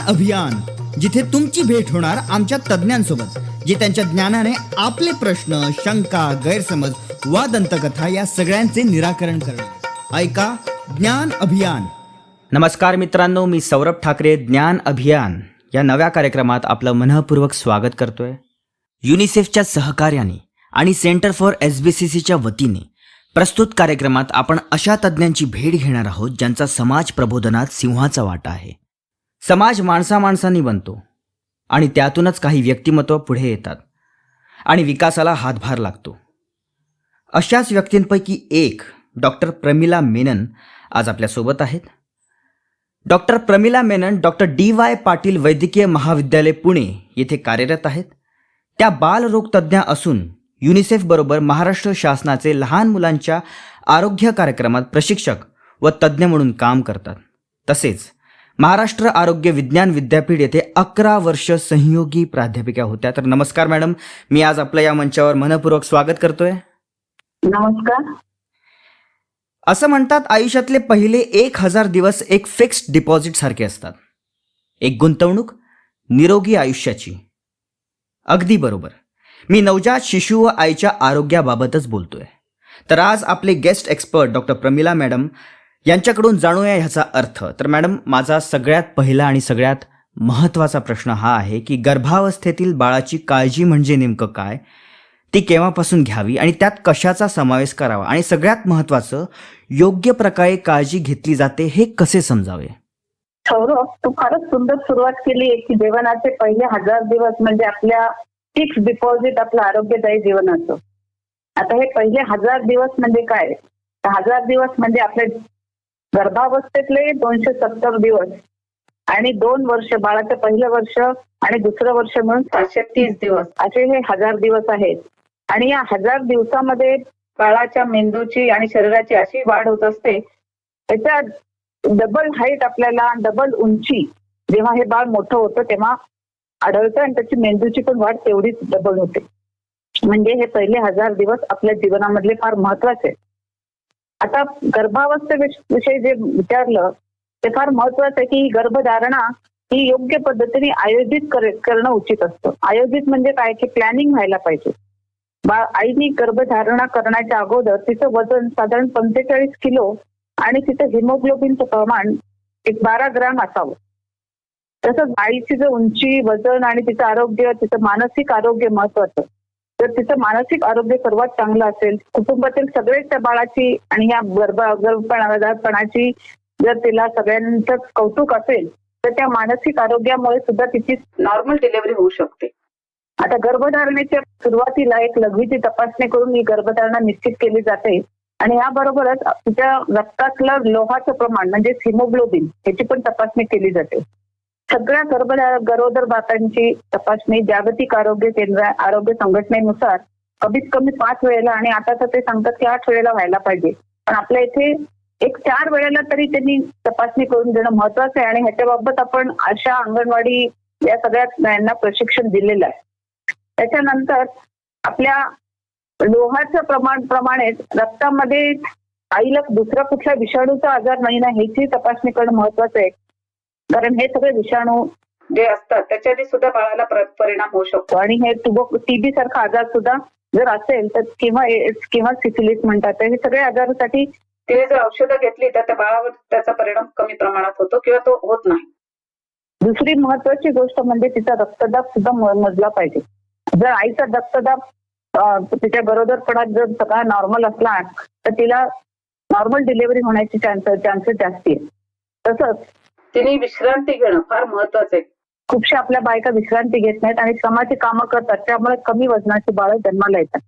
अभियान, जिथे तुमची भेट होणार आमच्या तज्ज्ञांसोबत, जे त्यांच्या ज्ञानाने आपले प्रश्न, शंका, गैरसमज वा दंतकथा या सगळ्यांचे निराकरण करणार. ऐका ज्ञान अभियान. नमस्कार मित्रांनो, मी सौरभ ठाकरे. ज्ञान अभियान या नव्या कार्यक्रमात आपलं मनःपूर्वक स्वागत करतोय. युनिसेफच्या सहकार्याने आणि सेंटर फॉर SBCCच्या वतीने प्रस्तुत कार्यक्रमात आपण अशा तज्ज्ञांची भेट घेणार आहोत ज्यांचा समाज प्रबोधनात सिंहाचा वाटा आहे. समाज माणसांनी बनतो आणि त्यातूनच काही व्यक्तिमत्व पुढे येतात आणि विकासाला हातभार लागतो. अशाच व्यक्तींपैकी एक डॉक्टर प्रमिला मेनन आज आपल्यासोबत आहेत. डॉक्टर प्रमिला मेनन डॉ. पाटील वैद्यकीय महाविद्यालय पुणे येथे कार्यरत आहेत. त्या बालरोग तज्ज्ञ असून युनिसेफ बरोबर महाराष्ट्र शासनाचे लहान मुलांच्या आरोग्य कार्यक्रमात प्रशिक्षक व तज्ज्ञ म्हणून काम करतात. तसेच महाराष्ट्र आरोग्य विज्ञान विद्यापीठ येथे 11 वर्ष सहयोगी प्राध्यापिका होत्या. तर नमस्कार मॅडम, मी आज आपल्या या मंचावर मनःपूर्वक स्वागत करतोय. नमस्कार. असं म्हणतात, आयुष्यातले पहिले 1000 दिवस एक फिक्स्ड डिपॉझिट सारखे असतात, एक गुंतवणूक निरोगी आयुष्याची. अगदी बरोबर. मी नवजात शिशु व आईच्या आरोग्याबाबतच बोलतोय. तर आज आपले guest expert doctor Pramila madam यांच्याकडून जाणूया ह्याचा अर्थ. तर मॅडम, माझा सगळ्यात पहिला आणि सगळ्यात महत्त्वाचा प्रश्न हा आहे की गर्भावस्थेतील बाळाची काळजी म्हणजे नेमकं काय, ती केव्हापासून घ्यावी आणि त्यात कशाचा समावेश करावा, आणि सगळ्यात महत्त्वाचं, योग्य प्रकारे काळजी घेतली जाते हे कसे समजावे. सौरभ, तू फारच सुंदर सुरुवात केली आहे की जीवनाचे पहिले 1000 दिवस म्हणजे आपल्या फिक्स डिपॉझिट, आपलं आरोग्यदायी जीवनाचं. आता हे पहिले 1000 दिवस म्हणजे काय? 1000 दिवस म्हणजे आपल्या गर्भावस्थेतले 270 दिवस आणि 2 वर्ष, बाळाचं पहिलं वर्ष आणि दुसरं वर्ष म्हणून 730 दिवस असे हे 1000 दिवस आहेत. आणि या 1000 दिवसामध्ये बाळाच्या मेंदूची आणि शरीराची अशी वाढ होत असते, त्याच्या डबल हाईट, आपल्याला डबल उंची जेव्हा हे बाळ मोठं होतं तेव्हा आढळतं आणि त्याची मेंदूची पण वाढ तेवढीच डबल होते. म्हणजे हे पहिले 1000 दिवस आपल्या जीवनामधले फार महत्वाचे. आता गर्भावस्थेविषयी जे विचारलं ते फार महत्वाचं आहे की गर्भधारणा ही योग्य पद्धतीने आयोजित करणं उचित असतं. आयोजित म्हणजे काय की प्लॅनिंग व्हायला पाहिजे. आईने गर्भधारणा करण्याच्या अगोदर तिचं वजन साधारण 45 किलो आणि तिचं हिमोग्लोबिनचं प्रमाण 12 ग्रॅम असावं. तसंच आईची जर उंची, वजन आणि तिचं आरोग्य, तिचं मानसिक आरोग्य महत्वाचं. जर तिचं मानसिक आरोग्य सर्वात चांगलं असेल, कुटुंबातील सगळेच त्या बाळाची आणि या गर्भपणाची जर तिला सगळ्यांचंच कौतुक असेल तर त्या मानसिक आरोग्यामुळे सुद्धा तिची नॉर्मल डिलिव्हरी होऊ शकते. आता गर्भधारणेच्या सुरुवातीला एक लघवीची तपासणी करून ही गर्भधारणा निश्चित केली जाते आणि याबरोबरच तिच्या रक्तातलं लोहाचं प्रमाण म्हणजे हिमोग्लोबिन याची पण तपासणी केली जाते. सगळ्या गरोदर मातांची तपासणी जागतिक आरोग्य केंद्र आरोग्य संघटनेनुसार कमीत कमी 5 वेळेला आणि आता तर ते सांगतात की 8 वेळेला व्हायला पाहिजे. पण आपल्या इथे एक 4 वेळेला तरी त्यांनी तपासणी करून देणं महत्वाचं आहे आणि ह्याच्याबाबत आपण आशा, अंगणवाडी या सगळ्या यांना प्रशिक्षण दिलेलं आहे. त्याच्यानंतर आपल्या लोहाचं प्रमाणेच रक्तामध्ये आईला दुसरा कुठल्या विषाणूचा आजार नाही ना ह्याची तपासणी करणं महत्वाचं आहे. कारण हे सगळे विषाणू जे असतात त्याच्याने सुद्धा बाळाला परिणाम होऊ शकतो आणि हे TB सारखा आजार सुद्धा जर असेल तर किंवा सिफिलिस म्हणतात, हे सगळ्या आजारासाठी ते जर औषधं घेतली तर त्या बाळावर त्याचा परिणाम कमी प्रमाणात होतो किंवा तो होत नाही. दुसरी महत्वाची गोष्ट म्हणजे तिचा रक्तदाब सुद्धा मोजला पाहिजे. जर आईचा रक्तदाब तिच्या गरोदरपणात जर सगळा नॉर्मल असला तर तिला नॉर्मल डिलिव्हरी होण्याची चान्सेस जास्ती आहे. तसंच तिने विश्रांती घेणं फार महत्वाचं आहे. खूपशा आपल्या बायका विश्रांती घेत नाहीत आणि श्रमाची कामं करतात, त्यामुळे कमी वजनाची बाळं जन्माला येतात.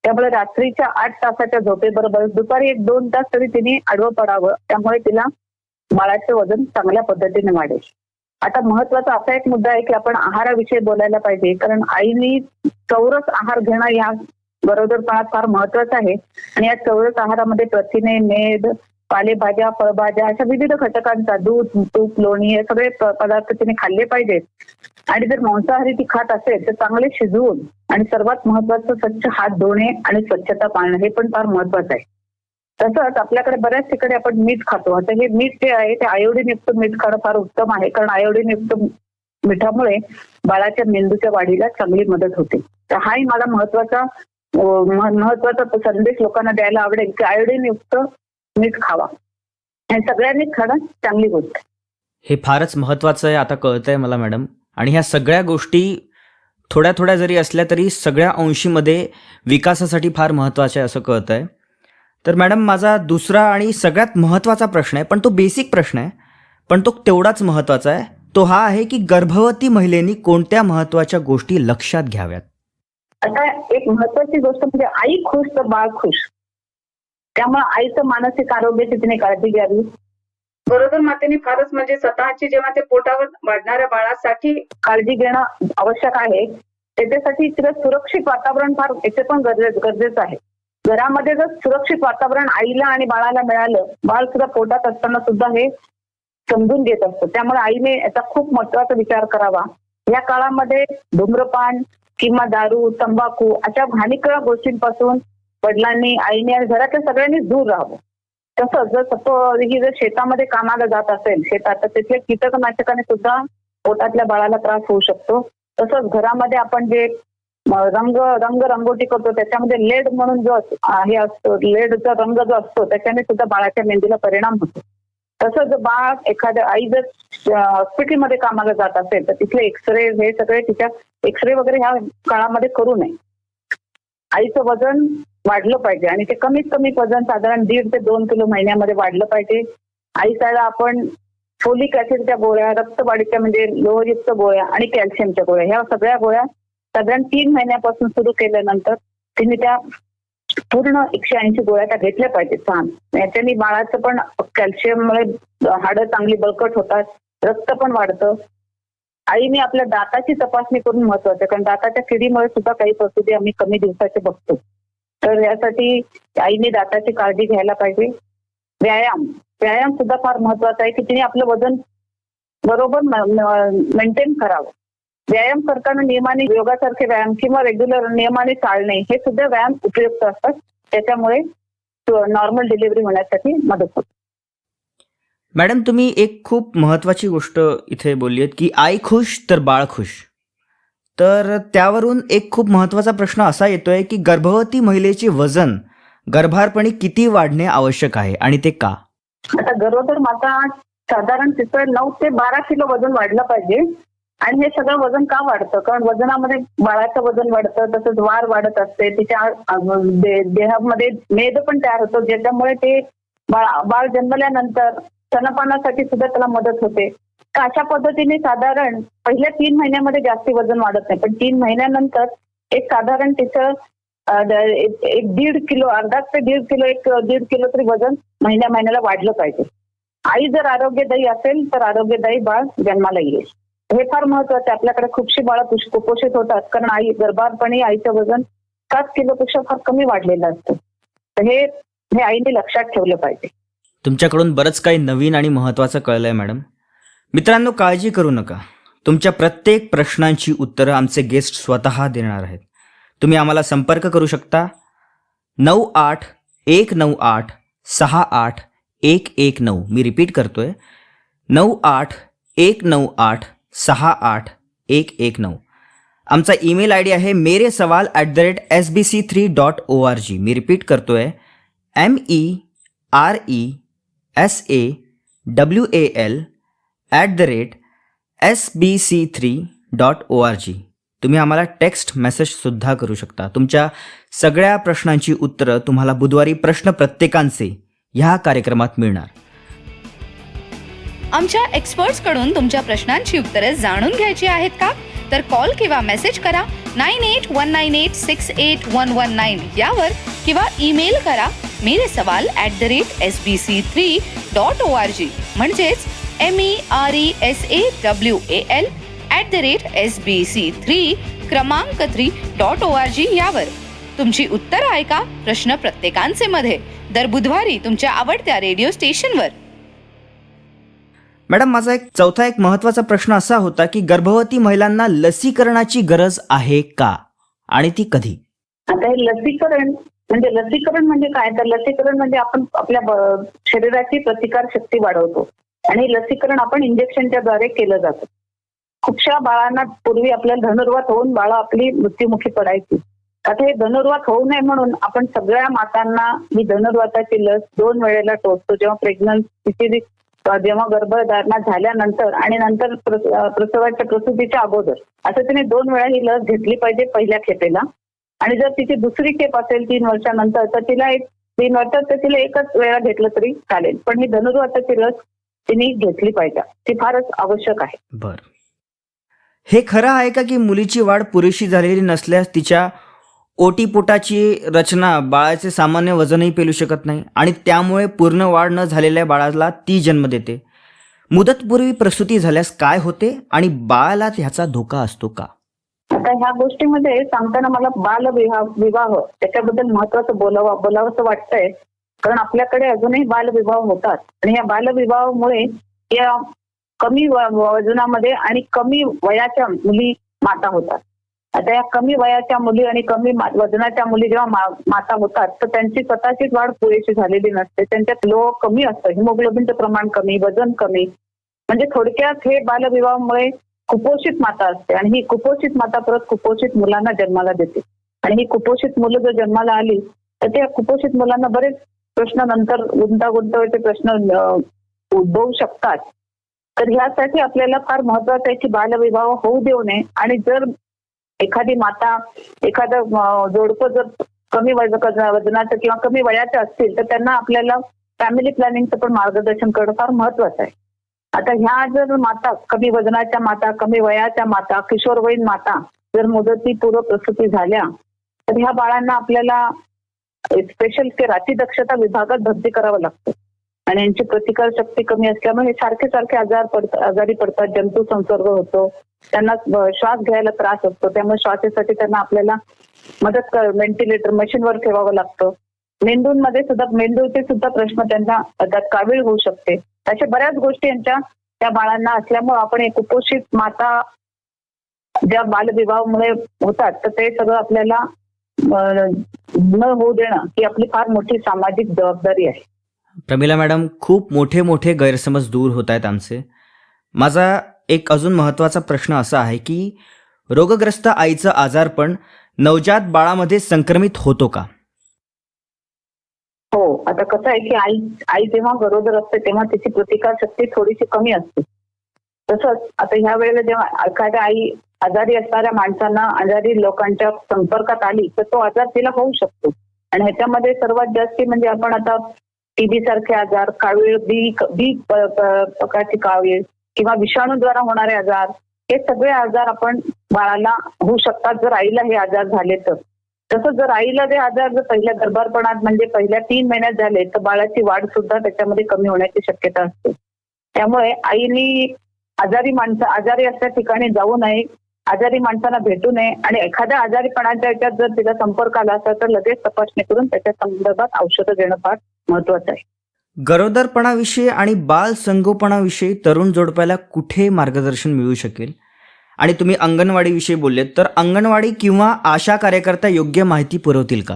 त्यामुळे रात्रीच्या 8 तासाच्या झोपेबरोबर दुपारी 1-2 तास तरी तिने आडवं पडावं, त्यामुळे तिला बाळाचे वजन चांगल्या पद्धतीने वाढेल. आता महत्वाचा असा एक मुद्दा आहे की आपण आहाराविषयी बोलायला पाहिजे, कारण आईने चौरस आहार घेणं या गरोदरपणात फार महत्वाचं आहे. आणि या चौरस आहारामध्ये प्रथिने, मेद, पालेभाज्या, फळभाज्या अशा विविध घटकांचा, दूध, तूप, लोणी हे सगळे पदार्थ तिने खाल्ले पाहिजेत. आणि जर मांसाहारी ती खात असेल तर चांगले शिजवून आणि सर्वात महत्वाचं स्वच्छ हात धुणे आणि स्वच्छता पाळणं हे पण फार महत्वाचं आहे. तसंच आपल्याकडे बऱ्याच ठिकाणी आपण मीठ खातो. आता हे मीठ जे आहे ते आयोडीन युक्त मीठ खाणं फार उत्तम आहे, कारण आयोडीन युक्त मिठामुळे बाळाच्या मेंदूच्या वाढीला चांगली मदत होते. तर हाही मला महत्वाचा संदेश लोकांना द्यायला आवडेल की आयोडीन युक्त मीठ खावा. हे सगळ्यांनीच खाणं चांगली गोष्ट. हे फारच महत्त्वाचं आहे, आता कळतंय मला मॅडम. आणि ह्या सगळ्या गोष्टी थोड्या थोड्या जरी असल्या तरी सगळ्या अंशीमध्ये विकासासाठी फार महत्त्वाच्या आहे असं कळतंय. तर मॅडम, माझा दुसरा आणि सगळ्यात महत्त्वाचा प्रश्न आहे, पण तो बेसिक प्रश्न आहे, पण तो तेवढाच महत्त्वाचा आहे. तो हा आहे की गर्भवती महिलेनी कोणत्या महत्त्वाच्या गोष्टी लक्षात घ्याव्यात? आता एक महत्वाची गोष्ट म्हणजे आई खुश तर बाळ खुश. त्यामुळे आईचं मानसिक आरोग्याची तिने काळजी घ्यावी. गरोदर मातेने फारच म्हणजे स्वतःची जेव्हा ते पोटावर वाढणाऱ्या बाळासाठी काळजी घेणं आवश्यक आहे. त्याच्यासाठी तिला सुरक्षित वातावरण फार याचे पण गरजेचं आहे. घरामध्ये जर सुरक्षित वातावरण आईला आणि बाळाला मिळालं, बाळ सुद्धा पोटात असताना सुद्धा हे समजून घेत असतं. त्यामुळे आईने याचा खूप महत्वाचा विचार करावा. या काळामध्ये धूम्रपान किंवा दारू, तंबाखू अशा हानिकारक गोष्टींपासून वडिलांनी, आईने आणि घरातल्या सगळ्यांनी दूर राहावं. तसंच जर शेतामध्ये कामाला जात असेल शेतात, तर तिथल्या कीटकनाशकाने सुद्धा पोटातल्या बाळाला त्रास होऊ शकतो. तसंच घरामध्ये आपण जे रंगोटी करतो त्याच्यामध्ये लेड म्हणून जो हे असतो, लेडचा रंग जो असतो त्याच्याने सुद्धा बाळाच्या मेंदूला परिणाम होतो. तसंच बाळ एखाद्या आई जर हॉस्पिटलमध्ये कामाला जात असेल तर तिथले एक्सरे हे सगळे तिच्या एक्सरे वगैरे ह्या काळामध्ये करू नये. आईचं वजन वाढलं पाहिजे आणि ते कमीत कमी वजन साधारण 1.5 ते 2 किलो महिन्यामध्ये वाढलं पाहिजे. आईला आपण फोलिक ऍसिडच्या गोळ्या, रक्तवाढीच्या म्हणजे लोहयुक्त गोळ्या आणि कॅल्शियमच्या गोळ्या, ह्या सगळ्या गोळ्या साधारण 3 महिन्यापासून सुरू केल्यानंतर तिने त्या पूर्ण 180 गोळ्या त्या घेतल्या पाहिजेत. छान. याच्याने बाळाचं पण कॅल्शियममुळे हाडं चांगली बळकट होतात, रक्त पण वाढतं. आईने आपल्या दाताची तपासणी करून महत्वाचं आहे, कारण दाताच्या किडीमुळे सुद्धा काही प्रसूती आम्ही कमी दिवसाचे बघतो. तर यासाठी आईने दाताची काळजी घ्यायला पाहिजे. व्यायाम सुद्धा फार महत्वाचा आहे की तिने आपलं वजन बरोबर मेंटेन करावं. व्यायाम करताना नियमाने योगासारखे व्यायाम किंवा रेग्युलर नियमाने चालणे हे सुद्धा व्यायाम उपयुक्त असतात. त्याच्यामुळे नॉर्मल डिलिव्हरी होण्यासाठी मदत होते. मॅडम, तुम्ही एक खूप महत्त्वाची गोष्ट इथे बोलली आहेत की आई खुश तर बाळ खुश. तर त्यावरून एक खूप महत्त्वाचा प्रश्न असा येतोय की गर्भवती महिलेचे वजन गर्भारपणी किती वाढणे आवश्यक आहे आणि ते का? आता गरोदर माता साधारण तिचं 9 ते 12 किलो वजन वाढलं पाहिजे. आणि हे सगळं वजन का वाढतं? कारण वजनामध्ये बाळाचं वजन वाढतं, तसंच वाढ वाढत असते. तिच्या देहामध्ये मेद पण तयार होतो, ज्याच्यामुळे ते बाळ जन्मल्यानंतर स्तनपानासाठी सुद्धा त्याला मदत होते. तर अशा पद्धतीने साधारण पहिल्या 3 महिन्यामध्ये जास्ती वजन वाढत नाही, पण 3 महिन्यानंतर एक साधारण तिचं 1.5 किलो, अर्धा ते 1.5 किलो, 1.5 किलो तरी वजन महिन्याला वाढलं पाहिजे. आई जर आरोग्यदायी असेल तर आरोग्यदायी बाळ जन्माला येईल. हे फार महत्वाचं आहे. आपल्याकडे खूपशी बाळं कुपोषित होतात, कारण आई गर्भारपणी आईचं वजन 7 किलोपेक्षा फार कमी वाढलेलं असतं. तर हे आईने लक्षात ठेवलं पाहिजे. तुमच्याकडून बरंच काही नवीन आणि महत्त्वाचं कळलंय मॅडम. मित्रांनो, काळजी करू नका. तुमच्या प्रत्येक प्रश्नांची उत्तरं आमचे गेस्ट स्वतः देणार आहेत. तुम्ही आम्हाला संपर्क करू शकता 9819868119. मी रिपीट करतोय 9819868119. आमचा ईमेल आय डी आहे meresawal@sbc3.org. मी रिपीट करतोय meresawal@sbc3.org. तुम्ही आम्हाला टेक्स्ट मेसेजसुद्धा करू शकता. तुमच्या सगळ्या प्रश्नांची उत्तरं तुम्हाला बुधवारी प्रश्न प्रत्येकांचे ह्या कार्यक्रमात मिळणार. आमच्या एक्सपर्ट्सकडून तुमच्या प्रश्नांची उत्तरे जाणून घ्यायची आहेत का? तर कॉल किंवा मेसेज करा 9819868119 यावर किंवा ईमेल करा meresawal@sbc3.org म्हणजेच meresawal@sbc3 क्रमांक 3.org यावर. तुमची उत्तरं ऐका प्रश्न प्रत्येकांचे मध्ये दर बुधवारी तुमच्या आवडत्या रेडिओ स्टेशनवर. मॅडम, माझा चौथा एक महत्त्वाचा प्रश्न असा होता की गर्भवती महिलांना लसीकरणाची गरज आहे का आणि ती कधी? आता हे लसीकरण म्हणजे लसीकरण म्हणजे काय, तर लसीकरण म्हणजे आपण आपल्या शरीराची प्रतिकार शक्ती वाढवतो आणि हे लसीकरण आपण इंजेक्शनच्या द्वारे केलं जातं. खूपशा बाळांना पूर्वी आपल्याला धनुर्वात होऊन बाळं आपली मृत्युमुखी पडायची. आता हे धनुर्वात होऊ नये म्हणून आपण सगळ्या मातांना ही धनुर्वाताची लस 2 वेळेला टोचतो. जेव्हा प्रेग्नन्सीची जेव्हा गर्भधारणा झाल्यानंतर आणि नंतर प्रसूतीच्या अगोदर असं तिने 2 वेळा ही लस घेतली पाहिजे पहिल्या खेपेला. आणि जर तिची दुसरी खेप असेल 3 वर्षानंतर तर तिला 3 वर्षात तर तिला एकच वेळा घेतलं तरी चालेल. पण ही धनुर्वाताची लस तिने घेतली पाहिजे, ती फारच आवश्यक आहे. बर, हे खरं आहे का की मुलीची वाढ पुरेशी झालेली नसल्यास तिच्या ओटीपोटाची रचना बाळाचे सामान्य वजनही पेलू शकत नाही आणि त्यामुळे पूर्ण वाढ न झालेल्या बाळाला ती जन्म देते? मुदतपूर्वी प्रसूती झाल्यास काय होते आणि बाळाला ह्याचा धोका असतो का? आता ह्या गोष्टीमध्ये सांगताना मला बालविवाह त्याच्याबद्दल महत्वाचं बोलावंसं वाटतंय. कारण आपल्याकडे अजूनही बालविवाह होतात आणि या बालविवाहामुळे या कमी वजनामध्ये आणि कमी वयाच्या मुली माता होतात. आता या कमी वयाच्या मुली आणि कमी वजनाच्या मुली जेव्हा माता होतात तर त्यांची स्वतःचीच वाढ पुरेशी झालेली नसते. त्यांच्यात लो कमी असतं, हिमोग्लोबिनचं प्रमाण कमी, वजन कमी. म्हणजे थोडक्यात हे बालविवाहामुळे कुपोषित माता असते आणि ही कुपोषित माता परत कुपोषित मुलांना जन्माला देते. आणि ही कुपोषित मुलं जर जन्माला आली तर त्या कुपोषित मुलांना बरेच प्रश्न नंतर गुंतागुंतीचे प्रश्न उद्भवू शकतात. तर ह्यासाठी आपल्याला फार महत्वाचं आहे की बालविवाह होऊ देऊ नये. आणि जर एखादी माता एखादं जोडपं जर कमी वजनाचं किंवा कमी वयाचं असतील तर त्यांना आपल्याला फॅमिली प्लॅनिंगचं पण मार्गदर्शन करणं फार महत्वाचं आहे. आता ह्या जर माता कमी वजनाच्या माता, कमी वयाच्या माता, किशोरवयीन माता जर मुदतीपूर्व प्रसूती झाल्या तर ह्या बाळांना आपल्याला स्पेशल केअर अतिदक्षता विभागात भरती करावं लागतं. आणि यांची प्रतिकार शक्ती कमी असल्यामुळे हे सारखे आजारी पडतात, जंतू संसर्ग होतो, त्यांना श्वास घ्यायला त्रास असतो. त्यामुळे श्वासासाठी त्यांना आपल्याला व्हेंटिलेटर मशीनवर ठेवावं लागतं. मेंदूचे सुद्धा प्रश्न त्यांना त्यात कावीळ होऊ शकते. अशा बऱ्याच गोष्टी यांच्या त्या बाळांना असल्यामुळे आपण एक कुपोषित माता ज्या बालविवाहामुळे होतात तर ते सगळं आपल्याला न होऊ देणं ही आपली फार मोठी सामाजिक जबाबदारी आहे. प्रमिला मॅडम, खूप मोठे गैरसमज दूर होत आहेत आमचे. माझा एक अजून महत्त्वाचा प्रश्न असा आहे की रोगग्रस्त आईचं आजारपण नवजात बाळामध्ये संक्रमित होतो का? हो, आता कसं आहे की आई जेव्हा गरोदर असते तेव्हा तिची प्रतिकार शक्ती थोडीशी कमी असते. तसंच आता ह्या वेळेला जेव्हा एखाद्या आई आजारी असणाऱ्या माणसांना, आजारी लोकांच्या संपर्कात आली तर तो आजार तिला होऊ शकतो. आणि ह्याच्यामध्ये सर्वात जास्ती म्हणजे आपण आता टीबी सारखे आजार, कावीळ, बी प्रकारची कावीळ किंवा विषाणूद्वारा होणारे आजार, हे सगळे आजार आपण बाळाला होऊ शकतात जर आईला हे आजार झाले तर. तसंच जर आईला ते आजार जर पहिल्या गर्भारपणात म्हणजे पहिल्या 3 महिन्यात झाले तर बाळाची वाढ सुद्धा त्याच्यामध्ये कमी होण्याची शक्यता असते. त्यामुळे आईनी आजारी असल्या ठिकाणी जाऊ नये, आजारी माणसांना भेटू नये आणि एखाद्या आजारीपणाच्या याच्यात जर तिला संपर्क आला असेल तर लगेच तपासणी करून त्याच्या संदर्भात औषधं देणं फार महत्वाचं आहे. गरोदरपणाविषयी आणि बाल संगोपनाविषयी तरुण जोडप्याला कुठे मार्गदर्शन मिळू शकेल? आणि तुम्ही अंगणवाडीविषयी बोललेत तर अंगणवाडी किंवा आशा कार्यकर्ता योग्य माहिती पुरवतील का?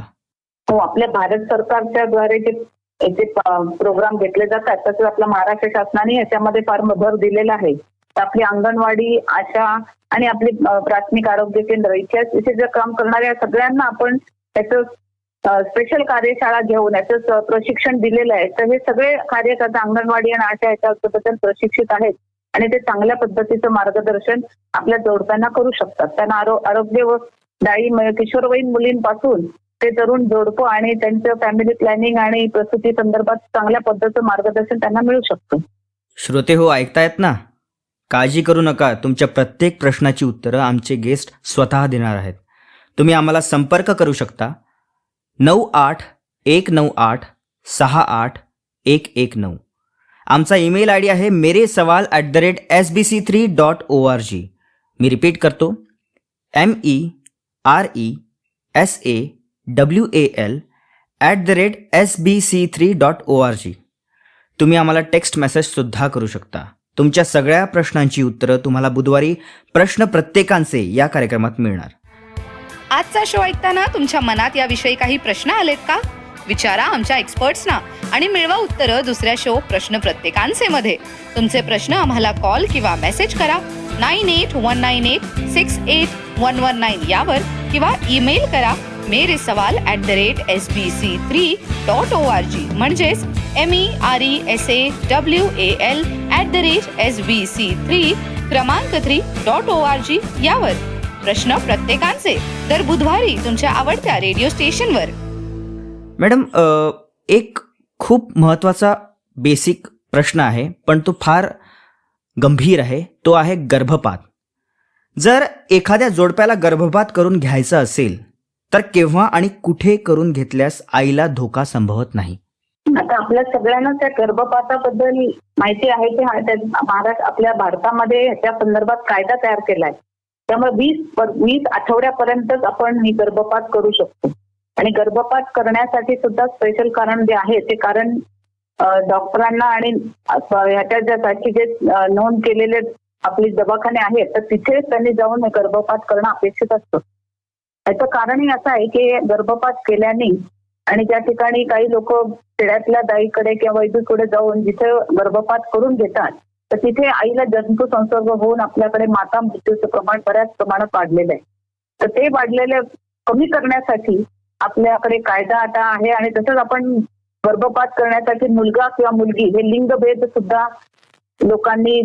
हो, आपल्या भारत सरकारच्या द्वारे जे प्रोग्राम घेतले जातात तसंच आपल्या महाराष्ट्र शासनाने याच्यामध्ये फार भर दिलेला आहे. तर आपली अंगणवाडी, आशा आणि आपली प्राथमिक आरोग्य केंद्र इथे जे काम करणाऱ्या सगळ्यांना आपण त्याचं स्पेशल कार्यशाळा घेऊन याचं प्रशिक्षण दिलेलं आहे. तर हे सगळे कार्यकर्ते अंगणवाडी आणि आशा याच्याबद्दल प्रशिक्षित आहेत आणि ते चांगल्या पद्धतीचं मार्गदर्शन आपल्या जोडप्यांना करू शकतात. त्यांना आरोग्य व किशोरवयीन मुलींपासून ते तरुण जोडपं आणि त्यांचं फॅमिली प्लॅनिंग आणि प्रसूती संदर्भात चांगल्या पद्धतीचं मार्गदर्शन त्यांना मिळू शकतं. श्रोते हो, ऐकतायत ना? काळजी करू नका, तुमच्या प्रत्येक प्रश्नाची उत्तरं आमचे गेस्ट स्वतः देणार आहेत. तुम्ही आम्हाला संपर्क करू शकता 9819868119. आमचा ईमेल आय डी आहे meresawal@sbc3.org. मी रिपीट करतो, meresawal@sbc3.org. तुम्ही आम्हाला टेक्स्ट मेसेजसुद्धा करू शकता. तुमच्या सगळ्या प्रश्नांची उत्तरं तुम्हाला बुधवारी प्रश्न प्रत्येकांचे या कार्यक्रमात मिळणार. आजचा शो ऐकताना तुमच्या मनात याविषयी काही प्रश्न आलेत का? विचारा आमच्या एक्सपर्ट्सना आणि मिळवा उत्तरं दुसऱ्या शो प्रश्न प्रत्येकांचे मध्ये. तुमचे प्रश्न आम्हाला कॉल किंवा मेसेज करा 9819868119 यावर किंवा ईमेल करा meresawal@sbc3.org म्हणजेच MERESAWAL@sbc3 क्रमांक 3.org यावर. प्रश्न प्रत्येकांचे दर बुधवारी तुमच्या आवडत्या रेडिओ स्टेशनवर. मॅडम, एक खूप महत्त्वाचा बेसिक प्रश्न आहे, पण तो फार गंभीर आहे. तो आहे गर्भपात. जर एखाद्या जोडप्याला गर्भपात करून घ्यायचा असेल तर केव्हा आणि कुठे करून घेतल्यास आईला धोका संभवत नाही? आता आपल्या सगळ्यांना त्या गर्भपाताबद्दल माहिती आहे की आपल्या भारतामध्ये ह्याच्या संदर्भात कायदा तयार केलाय. त्यामुळे 20 आठवड्यापर्यंतच आपण ही गर्भपात करू शकतो. आणि गर्भपात करण्यासाठी सुद्धा स्पेशल कारण जे आहे ते कारण डॉक्टरांना आणि ह्याच्यासाठी जे नोंद केलेले आपले दवाखाने आहेत तर तिथे त्यांनी जाऊन गर्भपात करणं अपेक्षित असतं. याचं कारणही असं आहे की गर्भपात केल्याने आणि ज्या ठिकाणी काही लोक खेड्यातल्या दाईकडे किंवा वैद्यकडे जाऊन जिथे गर्भपात करून घेतात तर तिथे आईला जंतू संसर्ग होऊन आपल्याकडे माता मृत्यूचं प्रमाण बऱ्याच प्रमाणात वाढलेलं आहे. तर ते वाढलेले कमी करण्यासाठी आपल्याकडे कायदा आता आहे. आणि तसंच आपण गर्भपात करण्यासाठी मुलगा किंवा मुलगी हे लिंगभेद सुद्धा लोकांनी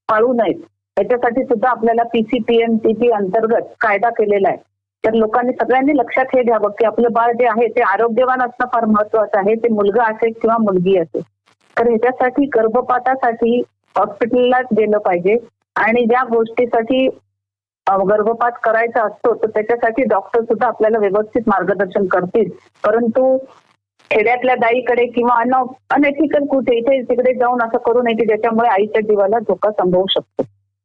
पाळू नयेत याच्यासाठी सुद्धा आपल्याला PCPNTP अंतर्गत कायदा केलेला आहे. तर लोकांनी सगळ्यांनी लक्षात हे घ्यावं की आपलं बाळ जे आहे ते आरोग्यवान असणं फार महत्वाचं आहे. ते मुलगा असेल किंवा मुलगी असेल. तर ह्याच्यासाठी गर्भपातासाठी हॉस्पिटललाच गेलं पाहिजे. आणि ज्या गोष्टीसाठी गर्भपात करायचा असतो तर त्याच्यासाठी डॉक्टर सुद्धा आपल्याला व्यवस्थित मार्गदर्शन करतील. परंतु खेड्यातल्या दाईकडे किंवा अनएथिकल कुठे इथे तिकडे जाऊन असं करू नये की ज्याच्यामुळे आईच्या जीवाला धोका संभवू शकतो.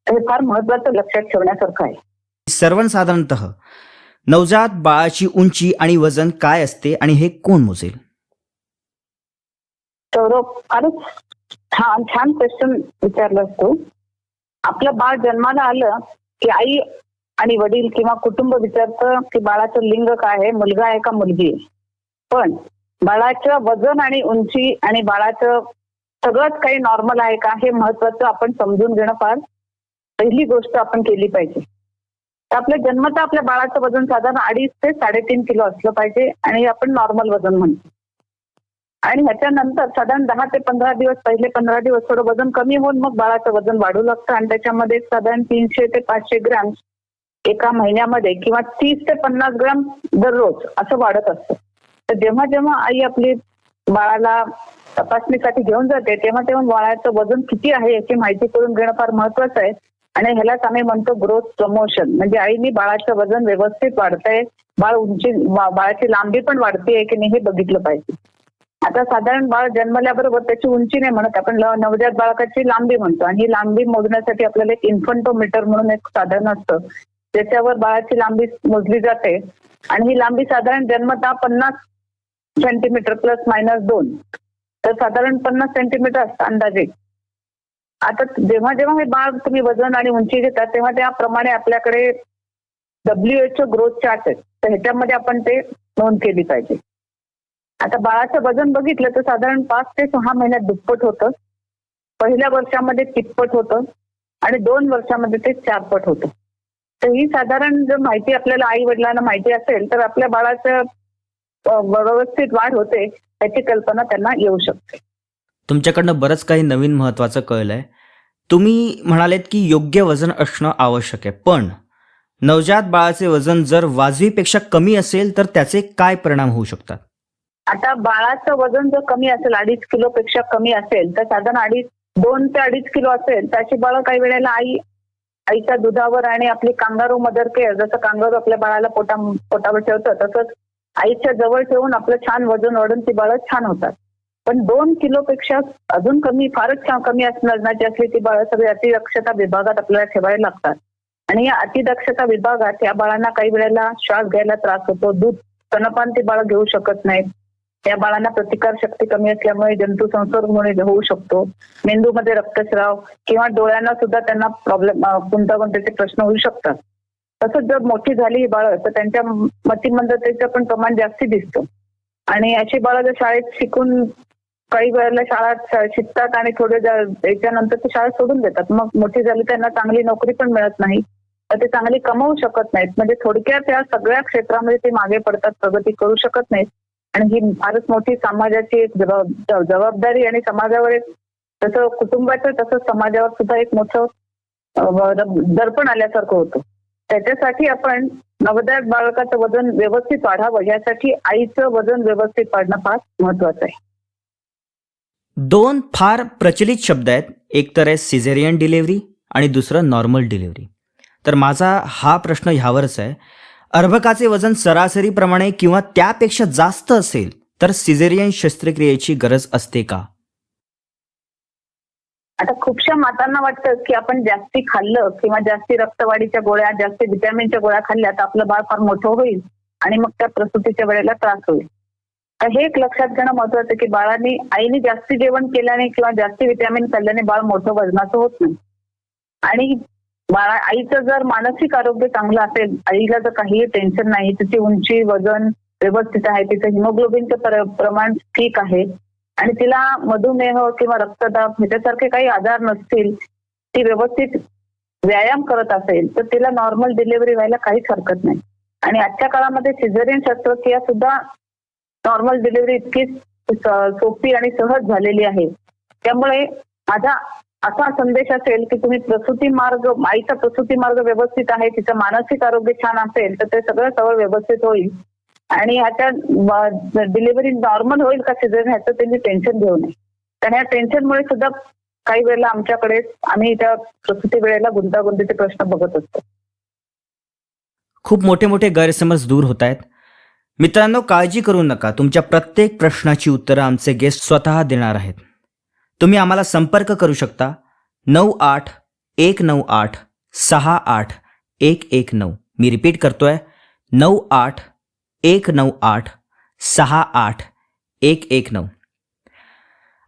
हे फार महत्वाचं लक्षात ठेवण्यासारखं आहे. सर्वसाधारणतः नवजात बाळाची उंची आणि वजन काय असते आणि हे कोण मोजेल? तर फारच छान क्वेश्चन विचारला असतो. आपलं बाळ जन्माला आलं की आई आणि वडील किंवा कुटुंब विचारतं की बाळाचं लिंग काय आहे, मुलगा आहे का मुलगी आहे. पण बाळाचं वजन आणि उंची आणि बाळाचं सगळंच काही नॉर्मल आहे का हे महत्वाचं आपण समजून घेणं फार पहिली गोष्ट आपण केली पाहिजे. तर आपल्या जन्मता आपल्या बाळाचं वजन साधारण 2.5 ते 3.5 किलो असलं पाहिजे आणि आपण नॉर्मल वजन म्हणतो. आणि ह्याच्यानंतर साधारण 10 ते 15 दिवस पहिले 15 दिवस थोडं वजन कमी होऊन मग बाळाचं वजन वाढू लागतं आणि त्याच्यामध्ये साधारण 300 ते 500 ग्रॅम एका महिन्यामध्ये किंवा 30 ते 50 ग्रॅम दररोज असं वाढत असतं. तर जेव्हा जेव्हा आई आपली बाळाला तपासणीसाठी घेऊन जाते तेव्हा तेव्हा बाळाचं वजन किती आहे याची माहिती करून घेणं फार महत्वाचं आहे. आणि ह्यालाच आम्ही म्हणतो ग्रोथ प्रमोशन. म्हणजे आईनी बाळाचं वजन व्यवस्थित वाढतंय, बाळाची लांबी पण वाढतेय की नाही हे बघितलं पाहिजे. आता साधारण बाळ जन्मल्याबरोबर त्याची उंची नाही म्हणत आपण नवजात बाळकाची लांबी म्हणतो. आणि ही लांबी मोजण्यासाठी आपल्याला एक इन्फंटोमीटर म्हणून एक साधन असतं ज्याच्यावर बाळाची लांबी मोजली जाते. आणि ही लांबी साधारण जन्मता 50 सेंटीमीटर ±2 तर साधारण 50 सेंटीमीटर असतं अंदाजे. आता जेव्हा जेव्हा हे बाळ तुम्ही वजन आणि उंची घेतात तेव्हा त्याप्रमाणे आपल्याकडे WHO ग्रोथ चार्ट आहे तर ह्याच्यामध्ये आपण ते नोंद केली पाहिजे. आता बाळाचं वजन बघितलं तर साधारण 5 ते 6 महिन्यात दुप्पट होतं, पहिल्या वर्षामध्ये तिप्पट होतं आणि 2 वर्षामध्ये ते 4 पट होतं. तर ही साधारण जर माहिती आपल्याला आई वडिलांना माहिती असेल तर आपल्या बाळाचं व्यवस्थित वाढ होते याची कल्पना त्यांना येऊ शकते. तुमच्याकडनं बरंच काही नवीन महत्त्वाचं कळलंय. तुम्ही म्हणालेत की योग्य वजन असणं आवश्यक आहे, पण नवजात बाळाचे वजन जर वाजवीपेक्षा कमी असेल तर त्याचे काय परिणाम होऊ शकतात? आता बाळाचं वजन जर कमी असेल 2.5 किलोपेक्षा कमी असेल तर साधारण 2 ते 2.5 किलो असेल तर अशी बाळं काही वेळेला आईच्या दुधावर आणि आपली कांगारू मदर केअर जसं कांगारू आपल्या बाळाला पोटावर ठेवतं तसंच आईच्या जवळ ठेवून आपलं छान वजन वाढून ती बाळं छान होतात. पण 2 किलोपेक्षा अजून कमी फारच कमी वजनाची असली ती बाळं सगळी अतिदक्षता विभागात आपल्याला ठेवायला लागतात. आणि या अतिदक्षता विभागात या बाळांना काही वेळेला श्वास घ्यायला त्रास होतो, दूध स्तनपान ती बाळं घेऊ शकत नाहीत. या बाळांना प्रतिकार शक्ती कमी असल्यामुळे जंतू संसर्ग होऊ शकतो, मेंदूमध्ये रक्तस्राव किंवा डोळ्यांना सुद्धा त्यांना प्रॉब्लेम गुंतागुंतीचे प्रश्न होऊ शकतात. तसंच जर मोठी झाली ही बाळं तर त्यांच्या मतिमंदतेचं पण प्रमाण जास्ती दिसतं. आणि अशी बाळं जर शाळेत शिकून काही वेळेला शाळा शिकतात आणि थोडे त्याच्यानंतर ते शाळा सोडून देतात. मग मोठी झाली त्यांना चांगली नोकरी पण मिळत नाही, तर ते चांगली कमवू शकत नाहीत. म्हणजे थोडक्यात या सगळ्या क्षेत्रामध्ये ते मागे पडतात, प्रगती करू शकत नाहीत. आणि ही फारच मोठी समाजाची एक जबाबदारी आणि समाजावर एक तसं कुटुंबाचं तसंच समाजावर सुद्धा एक मोठं दर्पण आल्यासारखं होतं. त्याच्यासाठी आपण नवजात बालकाचं वजन व्यवस्थित वाढावं यासाठी आईचं वजन व्यवस्थित वाढणं फार महत्वाचं आहे. 2 फार प्रचलित शब्द आहेत, एक तर आहे सिझेरियन डिलिव्हरी आणि दुसरं नॉर्मल डिलिव्हरी. तर माझा हा प्रश्न ह्यावरच आहे, अर्भकाचे वजन सरासरीप्रमाणे किंवा त्यापेक्षा जास्त असेल तर सिझेरियन शस्त्रक्रियेची गरज असते का? आता खूपशा मातांना वाटतं की आपण जास्ती खाल्लं किंवा जास्ती रक्तवाढीच्या गोळ्या, जास्ती व्हिटॅमिनच्या गोळ्या खाल्ल्या तर आपलं बाळ फार मोठं होईल आणि मग त्या प्रसूतीच्या वेळेला त्रास होईल. तर हे एक लक्षात घेणं महत्वाचं की आईने जास्ती जेवण केल्याने किंवा जास्ती व्हिटॅमिन खाल्ल्याने बाळ मोठं वजनाचं होत नाही. आणि आईचं जर मानसिक आरोग्य चांगलं असेल, आईला जर काही टेन्शन नाही, तिची उंची वजन व्यवस्थित आहे, तिचं हिमोग्लोबिनचं प्रमाण ठीक आहे आणि तिला मधुमेह किंवा रक्तदाब ह्याच्यासारखे काही आजार नसतील, ती व्यवस्थित व्यायाम करत असेल तर तिला नॉर्मल डिलिव्हरी व्हायला काहीच हरकत नाही. आणि आजच्या काळामध्ये सिझेरियन शस्त्रक्रिया सुद्धा नॉर्मल डिलिव्हरी इतकी सोपी आणि सहज झालेली आहे. त्यामुळे माझा असा संदेश असेल की तुम्ही आईचा प्रसूती मार्ग व्यवस्थित आहे, तिचं मानसिक आरोग्य छान असेल तर ते सगळं व्यवस्थित होईल. आणि ह्याच्या डिलिव्हरी नॉर्मल होईल का सिझेरियन ह्याचं त्यांनी टेन्शन घेऊ नये. तर ह्या टेन्शनमुळे सुद्धा काही वेळेला आम्ही त्या प्रसूती वेळेला गुंतागुंतीचे प्रश्न बघत असतो. खूप मोठे मोठे गैरसमज दूर होत आहेत. मित्रांनो, काळजी करू नका, तुमच्या प्रत्येक प्रश्नाची उत्तरं आमचे गेस्ट स्वतः देणार आहेत. तुम्ही आम्हाला संपर्क करू शकता 98-198-68-119. मी रिपीट करतोय 98-198-68-119.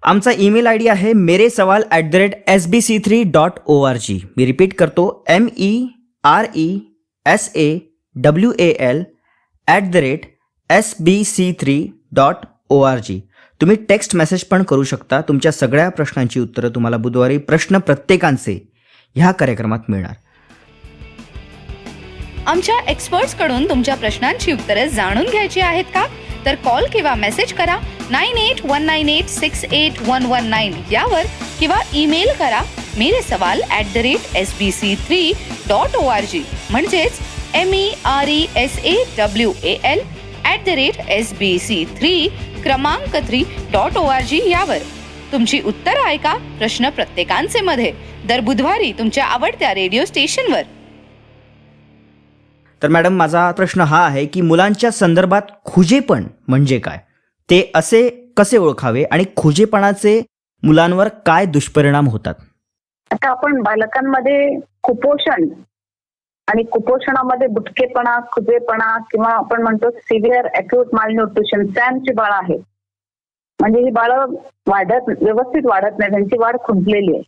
आमचा ईमेल आय डी आहे meresawal@sbc3.org. मी रिपीट करतो meresawal@sbc3.org. तुम्ही टेक्स्ट मेसेज पण करू शकता. तुमच्या सगळ्या प्रश्नांची उत्तरं तुम्हाला बुधवारी प्रश्न प्रत्येकांचे ह्या कार्यक्रमात मिळणार. आमच्या एक्सपर्ट्सकडून तुमच्या प्रश्नांची उत्तरं जाणून घ्यायची आहेत का? तर कॉल किंवा मेसेज करा 98-198-68119 यावर किंवा ईमेल करा meresawal@sbc3.org म्हणजेच meresawal@sbc3 क्रमांक 3.org यावर. तुमची उत्तरं ऐका प्रश्न प्रत्येकांचे मध्ये दर बुधवारी तुमच्या आवडत्या रेडिओ स्टेशनवर. तर मॅडम, माझा प्रश्न हा आहे की मुलांच्या संदर्भात खुजेपण म्हणजे काय, ते असे कसे ओळखावे आणि खुजेपणाचे मुलांवर काय दुष्परिणाम होतात? आता आपण बालकांमध्ये कुपोषण आणि कुपोषणामध्ये बुटकेपणा, खुजेपणा किंवा आपण म्हणतो सिव्हिअर अक्यूट मालन्यूट्रिशन सॅमची बाळं आहेत. म्हणजे ही बाळं व्यवस्थित वाढत नाही, त्यांची वाढ खुंटलेली आहे.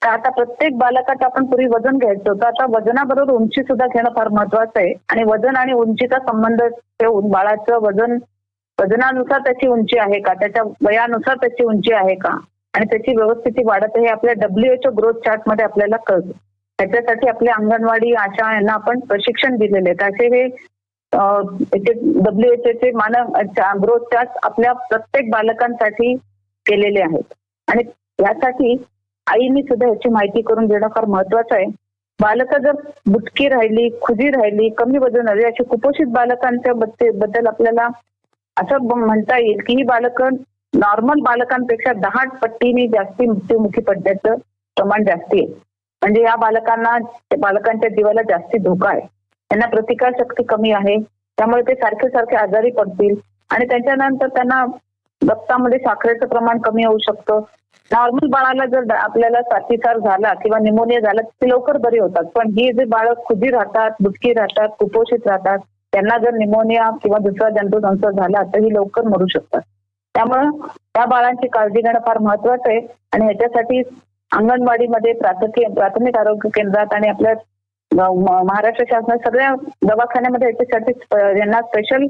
तर आता प्रत्येक बालकाचं आपण पूर्वी वजन घ्यायचं होतं, आता वजनाबरोबर उंची सुद्धा घेणं फार महत्वाचं आहे. आणि वजन आणि उंचीचा संबंध ठेवून बाळाचं वजनानुसार त्याची उंची आहे का, त्याच्या वयानुसार त्याची उंची आहे का आणि त्याची व्यवस्थित वाढत आहे आपल्या WHO ग्रोथ चार्ट मध्ये आपल्याला कळतं. त्याच्यासाठी आपल्या अंगणवाडी आशा यांना आपण प्रशिक्षण दिलेले आहेत. असे हे WHO मानक ग्रोथ चार्ट आपल्या प्रत्येक बालकांसाठी केलेले आहेत. आणि यासाठी आईनी सुद्धा याची माहिती करून देणं फार महत्वाचं आहे. बालकं जर बुटकी राहिली, खुजी राहिली, कमी वजन राहिली, अशी कुपोषित बालकांच्या बद्दल आपल्याला असं म्हणता येईल की ही बालकं नॉर्मल बालकांपेक्षा 10 पटीने जास्ती मृत्युमुखी पडण्याचं प्रमाण जास्ती आहे. म्हणजे या बालकांच्या जीवाला जास्ती धोका आहे. त्यांना प्रतिकार शक्ती कमी आहे, त्यामुळे ते सारखे आजारी पडतील आणि त्याच्यानंतर त्यांना रक्तामध्ये साखरेचं प्रमाण कमी होऊ शकतं. नॉर्मल बाळाला जर आपल्याला साथीसार झाला किंवा निमोनिया झाला ती लवकर बरी होतात, पण ही जे बाळं खुजी राहतात, बुटकी राहतात, कुपोषित राहतात, त्यांना जर निमोनिया किंवा दुसरा जंतुसंसर्ग झाला तर ही लवकर मरू शकतात. त्यामुळं त्या बाळांची काळजी घेणं फार महत्वाचं आहे. आणि ह्याच्यासाठी अंगणवाडीमध्ये प्राथमिक आरोग्य केंद्रात आणि आपल्या महाराष्ट्र शासन सगळ्या दवाखान्यामध्ये याच्यासाठी यांना स्पेशल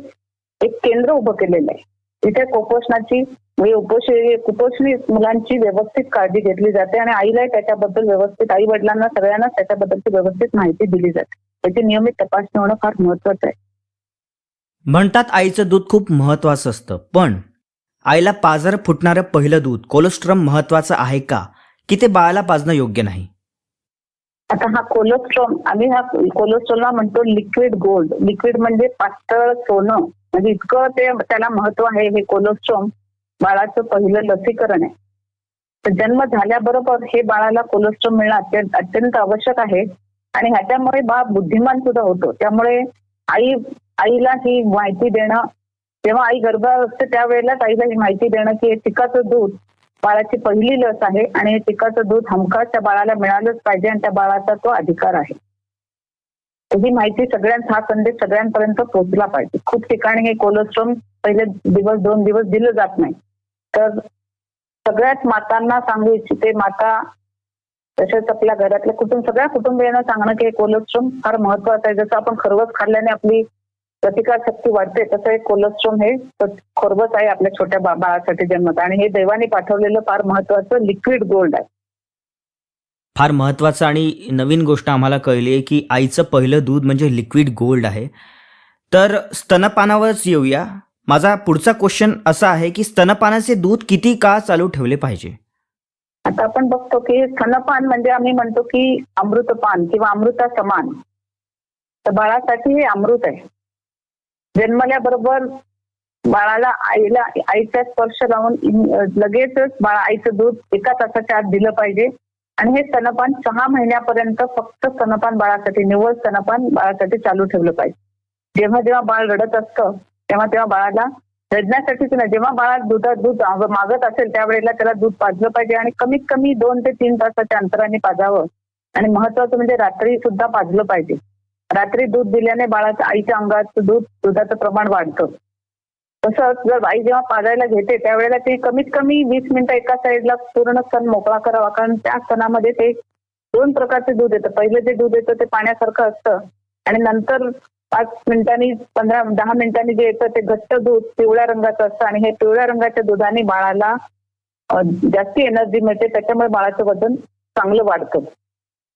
एक केंद्र उभं केलेलं आहे. तिथे कुपोषणाची कुपोषणी मुलांची व्यवस्थित काळजी घेतली जाते आणि आईला त्याच्याबद्दल व्यवस्थित, आई वडिलांना सगळ्यांना त्याच्याबद्दलची व्यवस्थित माहिती दिली जाते. त्याची नियमित तपासणी होणं फार महत्वाचं आहे. म्हणतात आईचं दूध खूप महत्वाचं असतं, पण आईला पाजर फुटणारं पहिलं दूध कोलोस्ट्रम महत्वाचं आहे का, की ते बाळाला पाजणं योग्य नाही? आता हा कोलोस्ट्रॉम, आम्ही हा कोलोस्ट्रॉमला म्हणतो लिक्विड गोल्ड. लिक्विड म्हणजे पातळ सोनं, म्हणजे इतकं त्याला महत्व आहे. हे कोलोस्ट्रॉम बाळाचं पहिलं लसीकरण आहे. तर जन्म झाल्याबरोबर हे बाळाला कोलोस्ट्रॉम मिळणं अत्यंत आवश्यक आहे आणि ह्याच्यामुळे बाळ बुद्धिमान सुद्धा होतो. त्यामुळे आईला ही माहिती देणं, जेव्हा आई गर्भात असते त्यावेळेलाच आईला ही माहिती देणं की हे चिकाचं दूध बाळाची पहिली लस आहे आणि चिकाचं दूध हमखास त्या बाळाला मिळालंच पाहिजे आणि त्या बाळाचा तो अधिकार आहे. ही माहिती हा संदेश सगळ्यांपर्यंत पोहोचला पाहिजे. खूप ठिकाणी हे कोलोस्ट्रॉम पहिले 2 दिवस दिलं जात नाही. तर सगळ्याच मातांना सांगू इच्छिते, माता तसेच आपल्या घरातल्या सगळ्या कुटुंबियांना सांगणं की हे कोलोस्ट्रॉम फार महत्वाचं आहे. जसं आपण खरवस खाल्ल्याने आपली प्रतिकार शक्ती वाढते, तसं एक कोलोस्ट्रॉम हे खरवस आहे आपल्या छोट्या बाळासाठी जन्मत, आणि हे देवाने पाठवलेलं फार महत्वाचं लिक्विड गोल्ड आहे. फार महत्वाचं आणि नवीन गोष्ट आम्हाला कळली आहे की आईचं पहिलं दूध म्हणजे लिक्विड गोल्ड आहे. तर स्तनपानावरच येऊया. माझा पुढचा क्वेश्चन असा आहे की स्तनपानाचे दूध किती काळ चालू ठेवले पाहिजे? आता आपण बघतो की स्तनपान म्हणजे आम्ही म्हणतो की अमृतपान किंवा अमृता समान. तर बाळासाठी हे अमृत आहे. जन्मल्याबरोबर बाळाला आईचा स्पर्श लावून लगेचच आईचं दूध 1 तासाच्या आत दिलं पाहिजे. आणि हे स्तनपान 6 महिन्यापर्यंत फक्त स्तनपान बाळासाठी, निव्वळ स्तनपान बाळासाठी चालू ठेवलं पाहिजे. जेव्हा बाळ रडत असतं तेव्हा बाळाला रडण्यासाठीच नाही, जेव्हा बाळा दूध मागत असेल त्यावेळेला त्याला दूध पाजलं पाहिजे आणि कमीत कमी 2 ते 3 तासाच्या अंतराने पाजावं. आणि महत्वाचं म्हणजे रात्री सुद्धा पाजलं पाहिजे. रात्री दूध दिल्याने बाळाच्या आईच्या अंगाचं दुधाचं प्रमाण वाढतं. तसंच जर आई जेव्हा पाजायला घेते त्यावेळेला ती कमीत कमी 20 मिनिटं एका साईडला पूर्ण स्तन मोकळा करावा, कारण त्या स्तनामध्ये ते 2 प्रकारचे दूध येतं. पहिलं जे दूध येतं ते पाण्यासारखं असतं आणि नंतर 5 मिनिटांनी 10 मिनिटांनी जे येतं ते घट्ट दूध पिवळ्या रंगाचं असतं आणि हे पिवळ्या रंगाच्या दुधाने बाळाला जास्ती एनर्जी मिळते. त्याच्यामुळे बाळाचं वजन चांगलं वाढतं.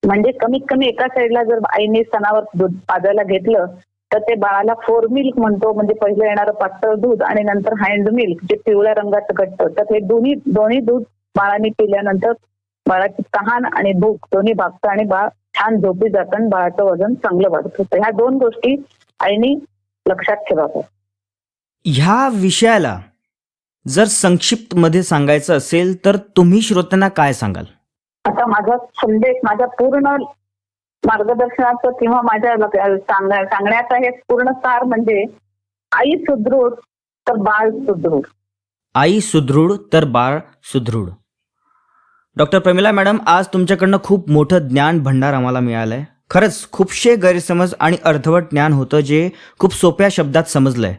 म्हणजे कमीत कमी एका साईडला जर आईने स्तनावर दूध पाजायला घेतलं तर ते बाळाला 4 मिल्क म्हणतो, म्हणजे पहिलं येणारं पातळ दूध आणि नंतर हँड मिल्क जे पिवळ्या रंगाचं घट्ट. तर हे दोन्ही दूध बाळाने पिल्यानंतर बाळाची तहान आणि भूक दोन्ही भागतं आणि बाळ छान झोपी जातं आणि बाळाचं वजन चांगलं वाढतं. तर ह्या 2 गोष्टी आईने लक्षात ठेवाव्या. ह्या विषयाला जर संक्षिप्त मध्ये सांगायचं असेल तर तुम्ही श्रोत्यांना काय सांगाल? आता माझा संदेश, माझ्या पूर्ण मार्गदर्शनाचं किंवा माझ्या सांगण्याचा हे पूर्ण सार म्हणजे आई सुदृढ तर बाळ सुदृढ. आई सुदृढ तर बाळ सुदृढ. डॉक्टर प्रमिला मॅडम, आज तुमच्याकडनं खूप मोठं ज्ञान भंडार आम्हाला मिळालंय. खरंच खूपशे गैरसमज आणि अर्धवट ज्ञान होतं जे खूप सोप्या शब्दात समजलंय.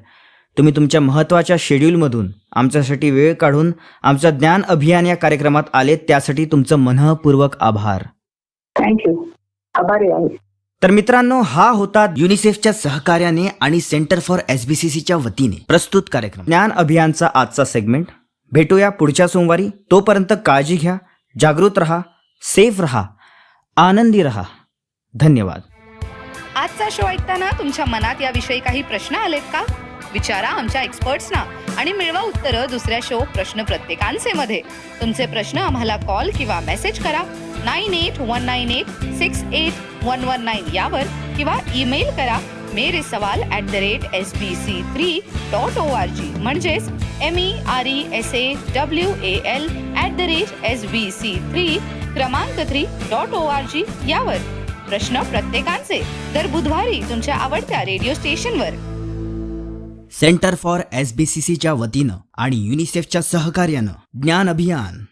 तुम्ही तुमच्या महत्त्वाच्या शेड्यूलमधून आमच्यासाठी वेळ काढून आमचं ज्ञान अभियान या कार्यक्रमात आले, त्यासाठी तुमचं मनःपूर्वक आभार. थँक्यू. आभारी आहे. तर मित्रांनो, हा होता युनिसेफच्या सहकार्याने आणि सेंटर फॉर SBCCच्या वतीने प्रस्तुत कार्यक्रम ज्ञान अभियानचा आजचा सेगमेंट. भेटूया पुढच्या सोमवारी. तोपर्यंत काळजी घ्या, जागृत रहा, सेफ रहा, आनंदी रहा. धन्यवाद. आजचा शो ऐकताना तुमच्या मनात याविषयी काही प्रश्न आलेत का? विचारा आमच्या एक्सपर्ट्सना आणि मिळवा उत्तरं दुसऱ्या शो प्रश्न प्रत्येकांचे मध्ये. तुमचे प्रश्न आम्हाला कॉल किंवा मेसेज करा 9819868119 यावर किंवा ईमेल करा meresawal@sbc3.org म्हणजेच MERESAWAL@sbc3 क्रमांक 3.org यावर. प्रश्न प्रत्येकांचे दर बुधवारी तुमच्या आवडत्या रेडिओ स्टेशनवर. सेंटर फॉर SBCCच्या वतीनं आणि युनिसेफच्या सहकार्यानं ज्ञान अभियान.